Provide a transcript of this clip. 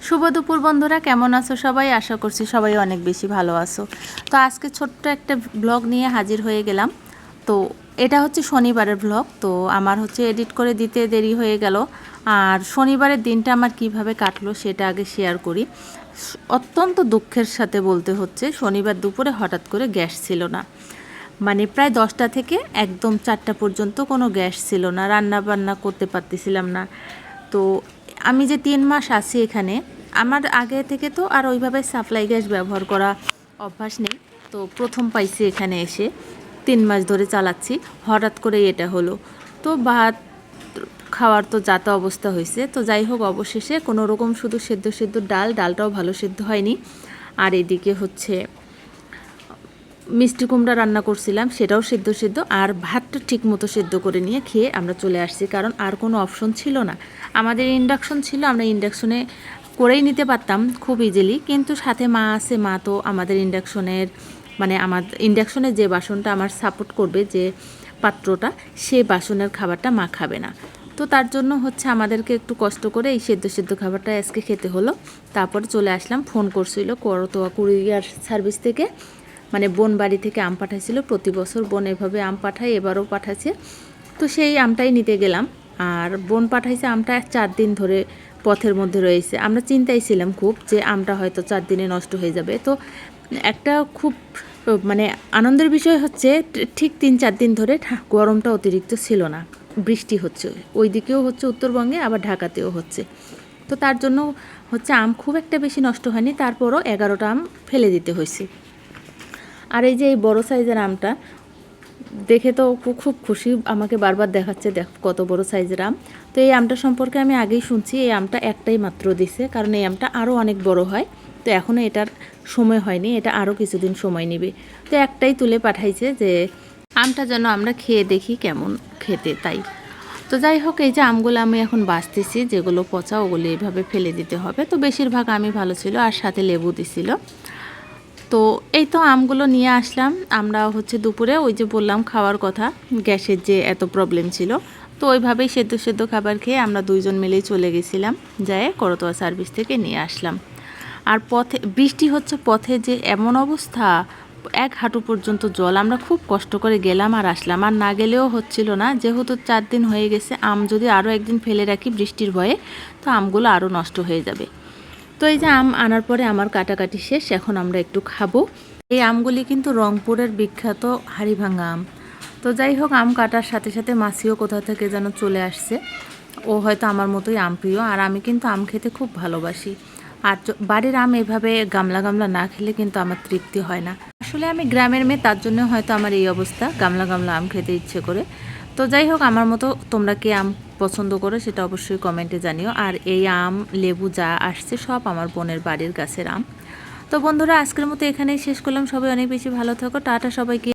শুভ দুপুর বন্ধুরা, কেমন আছো সবাই? আশা করছি সবাই অনেক বেশি ভালো আছো। তো আজকে ছোট্ট একটা ব্লগ নিয়ে হাজির হয়ে গেলাম। তো এটা হচ্ছে শনিবারের ব্লগ। তো আমার হচ্ছে এডিট করে দিতে দেরি হয়ে গেল। আর শনিবারের দিনটা আমার কিভাবে কাটলো সেটা আগে শেয়ার করি। অত্যন্ত দুঃখের সাথে বলতে হচ্ছে, শনিবার দুপুরে হঠাৎ করে গ্যাস ছিল না। মানে প্রায় 10টা থেকে একদম 4টা পর্যন্ত কোনো গ্যাস ছিল না, রান্না বান্না করতে পারতেছিলাম না। তো আমি যে 3 মাস আছি এখানে, আমার আগে থেকে তো আর ওইভাবে সাপ্লাই গ্যাস ব্যবহার করা অভ্যাস নেই। তো প্রথম পাইছি এখানে এসে, 3 মাস ধরে চালাচ্ছি, হঠাৎ করে এটা হলো। তো ভাত খাওয়ার তো যাতা অবস্থা হয়েছে। তো যাই হোক, অবশেষে কোনো রকম শুধু সেদ্ধ সেদ্ধ ডালটাও ভালো সেদ্ধ হয়নি। আর এদিকে হচ্ছে মিষ্টি কুমড়া রান্না করছিলাম, সেটাও সেদ্ধ সেদ্ধ। আর ভাতটা ঠিক মতো সেদ্ধ করে নিয়ে খেয়ে আমরা চলে আসছি, কারণ আর কোনো অপশন ছিল না। আমাদের ইন্ডাকশন ছিল, আমরা ইন্ডাকশনে করেই নিতে পারতাম খুব ইজিলি, কিন্তু সাথে মা আছে। মা তো আমাদের ইন্ডাকশনের আমার ইন্ডাকশনের যে বাসনটা আমার সাপোর্ট করবে, যে পাত্রটা, সে বাসনের খাবারটা মা খাবে না। তো তার জন্য হচ্ছে আমাদেরকে একটু কষ্ট করে এই সেদ্ধ সেদ্ধ খাবারটা আজকে খেতে হলো। তারপরে চলে আসলাম। ফোন করছিল করতোয়া কুরিয়ার সার্ভিস থেকে, বোন বাড়ি থেকে আম পাঠাইছিল। প্রতি বছর বোন এভাবে আম পাঠায়, এবারও পাঠাচ্ছে। তো সেই আমটাই নিতে গেলাম। আর বোন পাঠাইছে আমটা 4 দিন ধরে পথের মধ্যে রয়েছে। আমরা চিন্তায় ছিলাম খুব, যে আমটা হয়তো 4 দিনে নষ্ট হয়ে যাবে। তো একটা খুব আনন্দের বিষয় হচ্ছে, ঠিক 3-4 দিন ধরে গরমটা অতিরিক্ত ছিল না, বৃষ্টি হচ্ছে, ওই দিকেও হচ্ছে উত্তরবঙ্গে, আবার ঢাকাতেও হচ্ছে। তো তার জন্য হচ্ছে আম খুব একটা বেশি নষ্ট হয়নি। তারপরও 11টা আম ফেলে দিতে হয়েছে। আর এই যে এই বড়ো সাইজের আমটা দেখে তো খুব খুশি, আমাকে বারবার দেখাচ্ছে, দেখ কত বড় সাইজের আম। তো এই আমটা সম্পর্কে আমি আগেই শুনছি, এই আমটা একটাই মাত্র দিছে, কারণ এই আমটা আরও অনেক বড় হয়। তো এখনও এটার সময় হয়নি, এটা আরও কিছুদিন সময় নেবে। তো একটাই তুলে পাঠাইছে, যে আমটা যেন আমরা খেয়ে দেখি কেমন খেতে, তাই। তো যাই হোক, এই যে আমগুলো আমি এখন বাছতেছি, যেগুলো পচা ওগুলো এইভাবে ফেলে দিতে হবে। তো বেশিরভাগ আমি ভালো ছিল, আর সাথে লেবু দিছিল। তো এই তো আমগুলো নিয়ে আসলাম। আমরা হচ্ছে দুপুরে, ওই যে বললাম খাওয়ার কথা, গ্যাসের যে এত প্রবলেম ছিল, তো ওইভাবেই সেদ্ধ সেদ্ধ খাবার খেয়ে আমরা দুইজন মিলেই চলে গেছিলাম, যায় করতোয়া সার্ভিস থেকে নিয়ে আসলাম। আর পথে বৃষ্টি হচ্ছে, পথে যে এমন অবস্থা, 1 হাঁটু পর্যন্ত জল। আমরা খুব কষ্ট করে গেলাম আর আসলাম, আর না গেলেও হচ্ছিল না, যেহেতু 4 দিন হয়ে গেছে। আম যদি আরও একদিন ফেলে রাখি বৃষ্টির ভয়ে, তো আমগুলো আরও নষ্ট হয়ে যাবে। তো এই যে আম আনার পরে আমার কাটাকাটি শেষ, এখন আমরা একটু খাবো। এই আমগুলি কিন্তু রংপুরের বিখ্যাত হাড়িভাঙা আম। তো যাই হোক, আম কাটার সাথে সাথে মাছিও কোথা থেকে যেন চলে আসছে। ও হয়তো আমার মতোই আম প্রিয়, আর আমি কিন্তু আম খেতে খুব ভালোবাসি। আর বাড়ির আম এভাবে গামলা গামলা না খেলে কিন্তু আমার তৃপ্তি হয় না। আসলে আমি গ্রামের মেয়ে, তার জন্য হয়তো আমার এই অবস্থা, গামলা গামলা আম খেতে ইচ্ছে করে। তো যাই হোক, আমার মতো তোমরা কি আম পছন্দ করো সেটা অবশ্যই কমেন্টে জানিও। আর এই আম লেবু যা আসছে সব আমার বোনের বাড়ির গাছের আম। তো বন্ধুরা, আজকের মতো এখানেই শেষ করলাম। সবাই অনেক বেশি ভালো থাকো, টাটা সবাইকে।